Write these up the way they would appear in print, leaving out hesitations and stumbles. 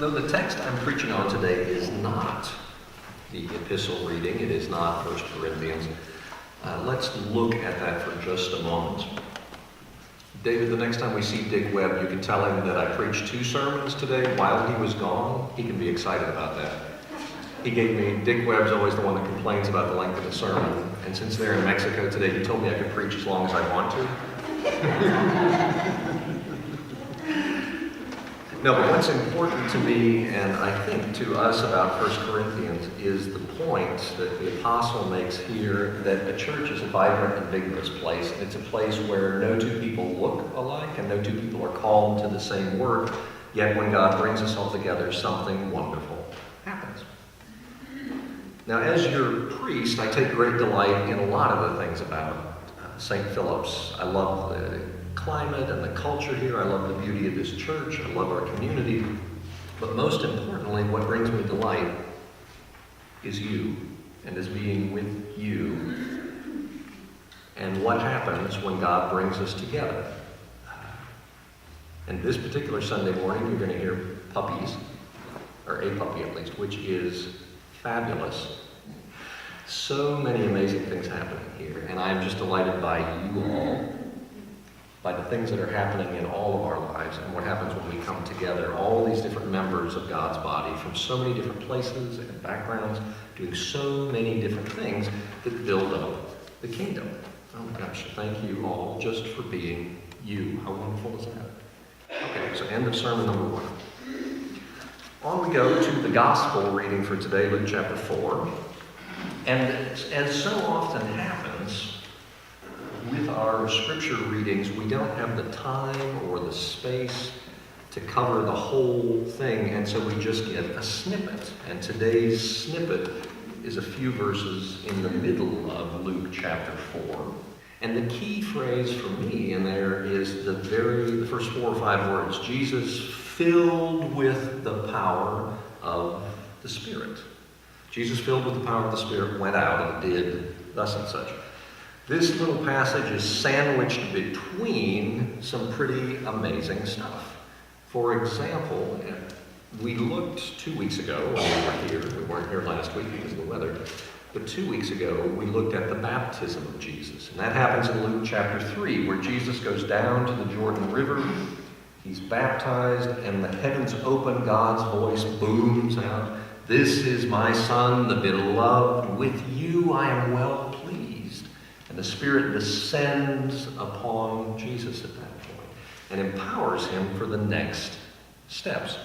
Though the text I'm preaching on today is not the epistle reading, it is not 1 Corinthians, let's look at that for just a moment. David, the next time we see Dick Webb, you can tell him that I preached 2 sermons today while he was gone. He can be excited about that. He gave me, Dick Webb's always the one that complains about the length of the sermon, and since they're in Mexico today, he told me I could preach as long as I want to. No, but what's important to me, and I think to us about 1 Corinthians, is the point that the apostle makes here that the church is a vibrant and vigorous place. And it's a place where no two people look alike and no two people are called to the same work, yet when God brings us all together, something wonderful happens. Now, as your priest, I take great delight in a lot of the things about St. Philip's. I love the climate and the culture here. I love the beauty of this church. I love our community. But most importantly, what brings me delight is you, and is being with you, and what happens when God brings us together. And this particular Sunday morning, you're going to hear puppies, or a puppy at least, which is fabulous. So many amazing things happening here, and I am just delighted by you all, by the things that are happening in all of our lives and what happens when we come together. All these different members of God's body from so many different places and backgrounds, doing so many different things that build up the kingdom. Oh my gosh, thank you all just for being you. How wonderful is that? Okay, so end of sermon number 1. On we go to the gospel reading for today, Luke chapter 4. And as so often happens, with our scripture readings, we don't have the time or the space to cover the whole thing, and so we just get a snippet. And today's snippet is a few verses in the middle of Luke chapter 4. And the key phrase for me in there is the first 4 or 5 words, Jesus filled with the power of the Spirit. Jesus filled with the power of the Spirit went out and did thus and such. This little passage is sandwiched between some pretty amazing stuff. For example, we looked 2 weeks ago when we were here. We weren't here last week because of the weather. But 2 weeks ago, we looked at the baptism of Jesus. And that happens in Luke chapter 3, where Jesus goes down to the Jordan River. He's baptized, and the heavens open. God's voice booms out. This is my Son, the beloved. With you I am well pleased. And the Spirit descends upon Jesus at that point and empowers him for the next steps.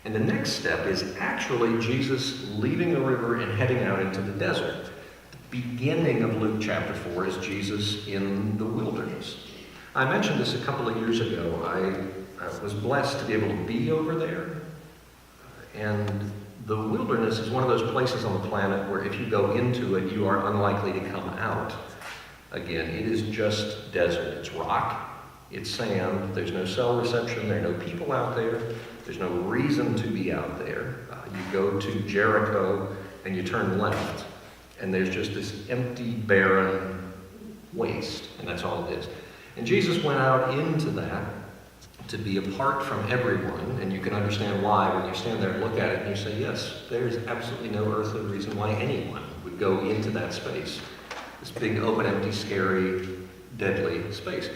And the next step is actually Jesus leaving the river and heading out into the desert. The beginning of Luke chapter 4 is Jesus in the wilderness. I mentioned this a couple of years ago. I was blessed to be able to be over there. And the wilderness is one of those places on the planet where if you go into it, you are unlikely to come out again. It is just desert. It's rock, it's sand, there's no cell reception, there are no people out there, there's no reason to be out there. You go to Jericho and you turn left, and there's just this empty, barren waste, and that's all it is. And Jesus went out into that to be apart from everyone, and you can understand why when you stand there and look at it and you say, yes, there's absolutely no earthly reason why anyone would go into that space. This big, open, empty, scary, deadly space.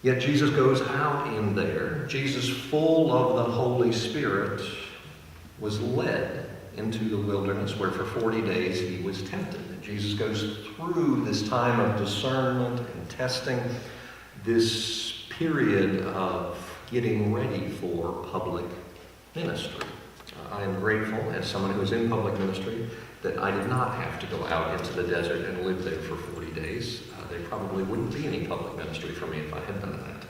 Yet Jesus goes out in there. Jesus, full of the Holy Spirit, was led into the wilderness where for 40 days he was tempted. And Jesus goes through this time of discernment and testing, this period of getting ready for public ministry. I am grateful, as someone who is in public ministry, that I did not have to go out into the desert and live there for 40 days. There probably wouldn't be any public ministry for me if I had done that.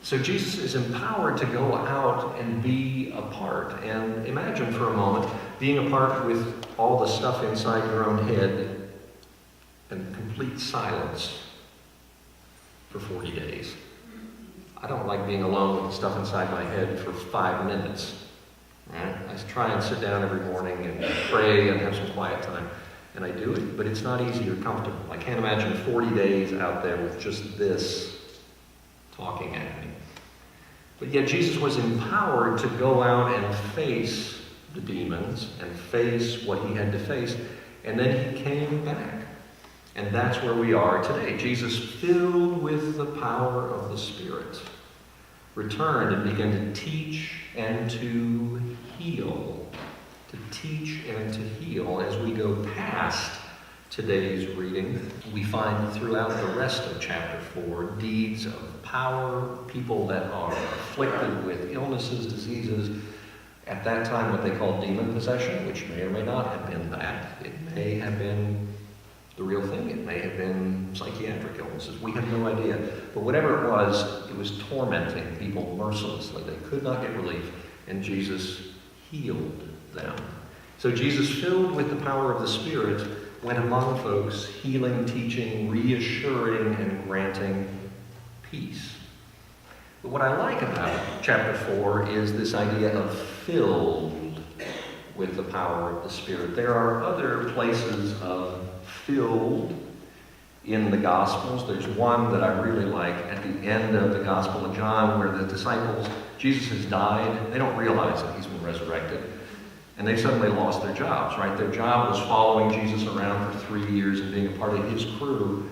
So Jesus is empowered to go out and be apart. And imagine for a moment being apart with all the stuff inside your own head and complete silence for 40 days. I don't like being alone with the stuff inside my head for 5 minutes. Right? I try and sit down every morning and pray and have some quiet time. And I do it, but it's not easy or comfortable. I can't imagine 40 days out there with just this talking at me. But yet Jesus was empowered to go out and face the demons and face what he had to face. And then he came back. And that's where we are today. Jesus, filled with the power of the Spirit, returned and began to teach and to heal. To teach and to heal. As we go past today's reading, we find throughout the rest of chapter 4 deeds of power, people that are afflicted with illnesses, diseases, at that time what they called demon possession, which may or may not have been that. It may have been the real thing. It may have been psychiatric illnesses. We have no idea. But whatever it was tormenting people mercilessly. They could not get relief, and Jesus healed them. So Jesus, filled with the power of the Spirit, went among folks, healing, teaching, reassuring, and granting peace. But what I like about chapter 4 is this idea of filled with the power of the Spirit. There are other places of filled in the Gospels. There's one that I really like at the end of the Gospel of John where the disciples, Jesus has died. They don't realize that he's been resurrected. And they suddenly lost their jobs, right? Their job was following Jesus around for 3 years and being a part of his crew.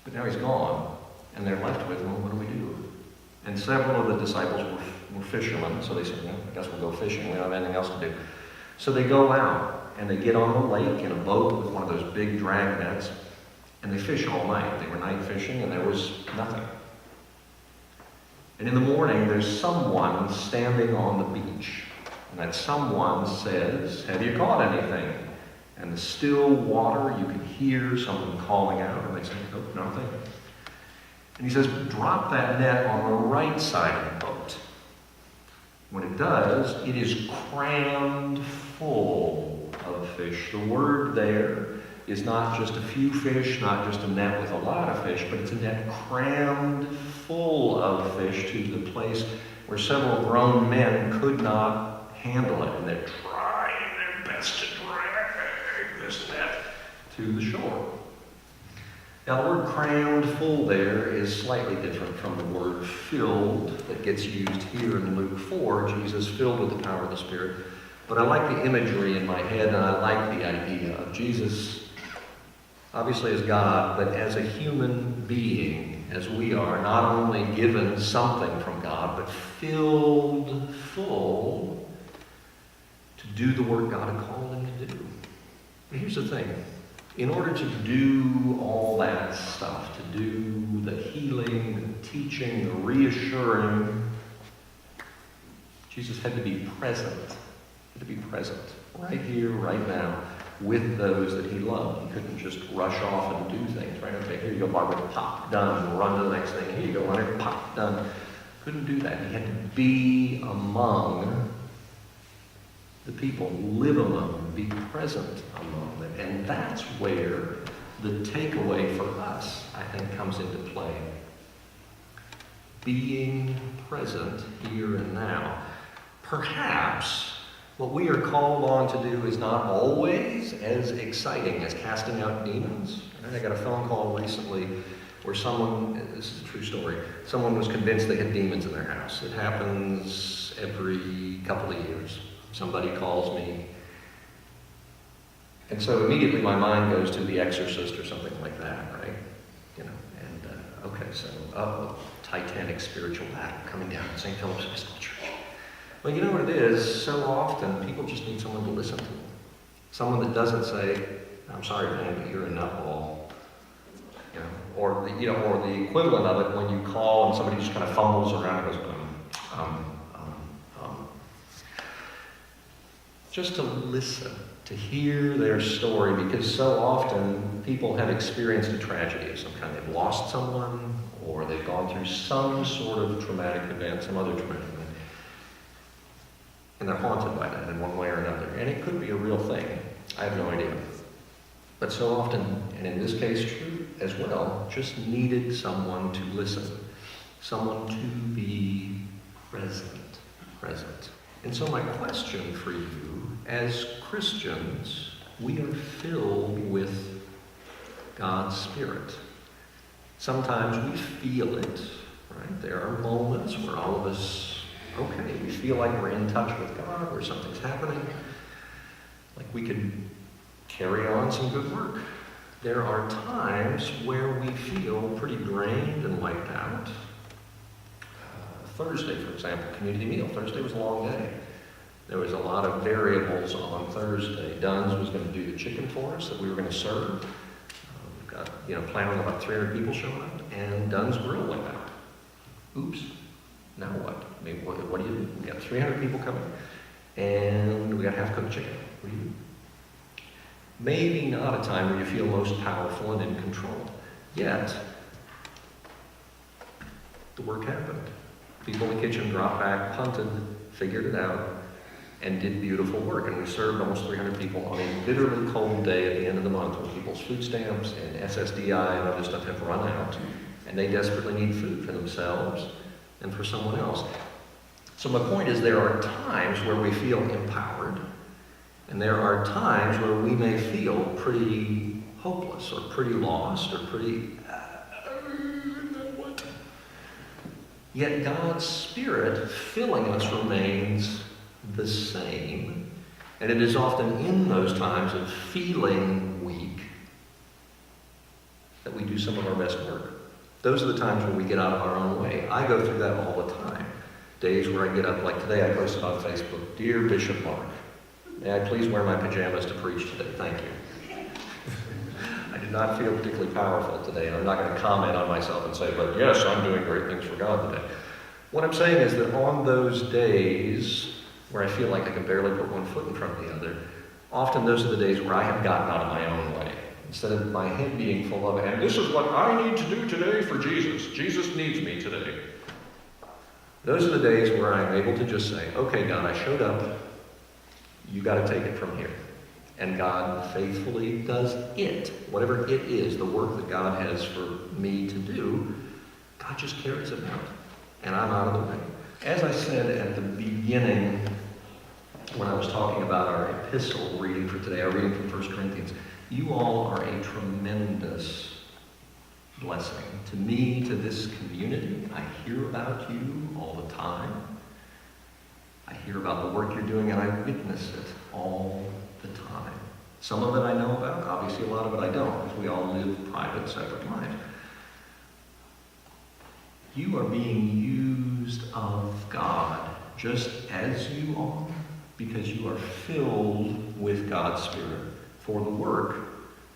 But now he's gone. And they're left with, well, what do we do? And several of the disciples were fishermen. So they said, well, I guess we'll go fishing. We don't have anything else to do. So they go out and they get on the lake in a boat with one of those big drag nets. And they fish all night. They were night fishing and there was nothing. And in the morning, there's someone standing on the beach. And that someone says, have you caught anything? And the still water, you can hear someone calling out. And they say, nope, nothing. And he says, drop that net on the right side of the boat. When it does, it is crammed full of fish. The word there is not just a few fish, not just a net with a lot of fish, but it's a net crammed full of fish to the place where several grown men could not handle it, and they're trying their best to drag this net to the shore. Now, the word crammed full there is slightly different from the word filled that gets used here in Luke 4, Jesus filled with the power of the Spirit. But I like the imagery in my head, and I like the idea of Jesus, obviously as God, but as a human being, as we are, not only given something from God, but filled full to do the work God had called him to do. But here's the thing. In order to do all that stuff, to do the healing, the teaching, the reassuring, Jesus had to be present. He had to be present right here, right now, with those that he loved. He couldn't just rush off and do things, right? Okay, here you go, Barbara, pop, done. Run to the next thing. Here you go, Leonard, pop, done. Couldn't do that. He had to be among the people, live among them, be present among them. And that's where the takeaway for us, I think, comes into play. Being present here and now. Perhaps what we are called on to do is not always as exciting as casting out demons. I got a phone call recently where someone, this is a true story, someone was convinced they had demons in their house. It happens every couple of years. Somebody calls me. And so immediately my mind goes to The Exorcist or something like that, right? You know, and okay, so, Titanic spiritual battle coming down at St. Philip's Episcopal Church. Well, you know what it is? So often people just need someone to listen to them. Someone that doesn't say, I'm sorry, man, but you're a nutball. You know, or the equivalent of it when you call and somebody just kind of fumbles around and goes, just to listen, to hear their story, because so often people have experienced a tragedy of some kind. They've lost someone, or they've gone through some sort of traumatic event, some other traumatic event, and they're haunted by that in one way or another. And it could be a real thing. I have no idea. But so often, and in this case true as well, just needed someone to listen, someone to be present. And so my question for you, as Christians, we are filled with God's Spirit. Sometimes we feel it, right? There are moments where all of us, okay, we feel like we're in touch with God, where something's happening, like we could carry on some good work. There are times where we feel pretty drained and wiped out. Thursday, for example, community meal. Thursday was a long day. There was a lot of variables on Thursday. Dunn's was going to do the chicken for us that we were going to serve. We've got, plan on about 300 people showing up, and Dunn's grill went out. Oops. Now what? I mean, what do you do? We got 300 people coming, and we got half-cooked chicken. What do you do? Maybe not a time where you feel most powerful and in control. Yet, the work happened. People in the kitchen dropped back, punted, figured it out, and did beautiful work. And we served almost 300 people on a bitterly cold day at the end of the month when people's food stamps and SSDI and other stuff have run out, and they desperately need food for themselves and for someone else. So my point is, there are times where we feel empowered, and there are times where we may feel pretty hopeless or pretty lost or pretty, what? Yet God's Spirit filling us remains the same. And it is often in those times of feeling weak that we do some of our best work. Those are the times when we get out of our own way. I go through that all the time. Days where I get up, like today I posted on Facebook, "Dear Bishop Mark, may I please wear my pajamas to preach today? Thank you." I did not feel particularly powerful today, and I'm not going to comment on myself and say, but yes, I'm doing great things for God today. What I'm saying is that on those days where I feel like I can barely put one foot in front of the other, often those are the days where I have gotten out of my own way. Instead of my head being full of, and this is what I need to do today for Jesus. Jesus needs me today. Those are the days where I'm able to just say, okay, God, I showed up. You got to take it from here. And God faithfully does it. Whatever it is, the work that God has for me to do, God just carries it out. And I'm out of the way. As I said at the beginning, when I was talking about our epistle reading for today, our reading from 1 Corinthians, you all are a tremendous blessing to me, to this community. I hear about you all the time. I hear about the work you're doing, and I witness it all the time. Some of it I know about, obviously a lot of it I don't, because we all live private, separate lives. You are being used of God just as you are, because you are filled with God's Spirit for the work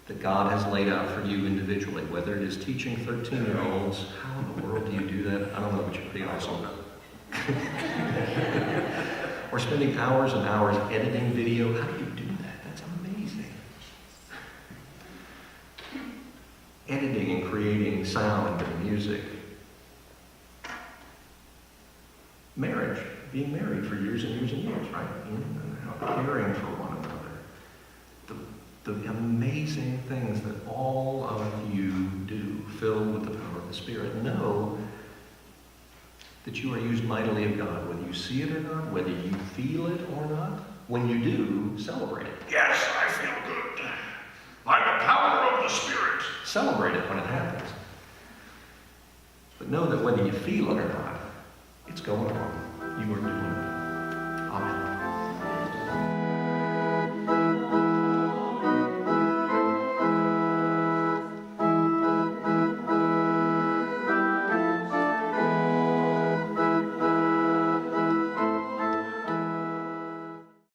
that God has laid out for you individually, whether it is teaching 13-year-olds. How in the world do you do that? I don't know, but you're pretty awesome. Or spending hours and hours editing video. How do you do that? That's amazing. Editing and creating sound and music. Marriage, being married for years and years and years, right? Caring for one another. The amazing things that all of you do, filled with the power of the Spirit. Know that you are used mightily of God, whether you see it or not, whether you feel it or not. When you do, celebrate it. Yes, I feel good. By the power of the Spirit. Celebrate it when it happens. But know that whether you feel it or not, it's going on. You are doing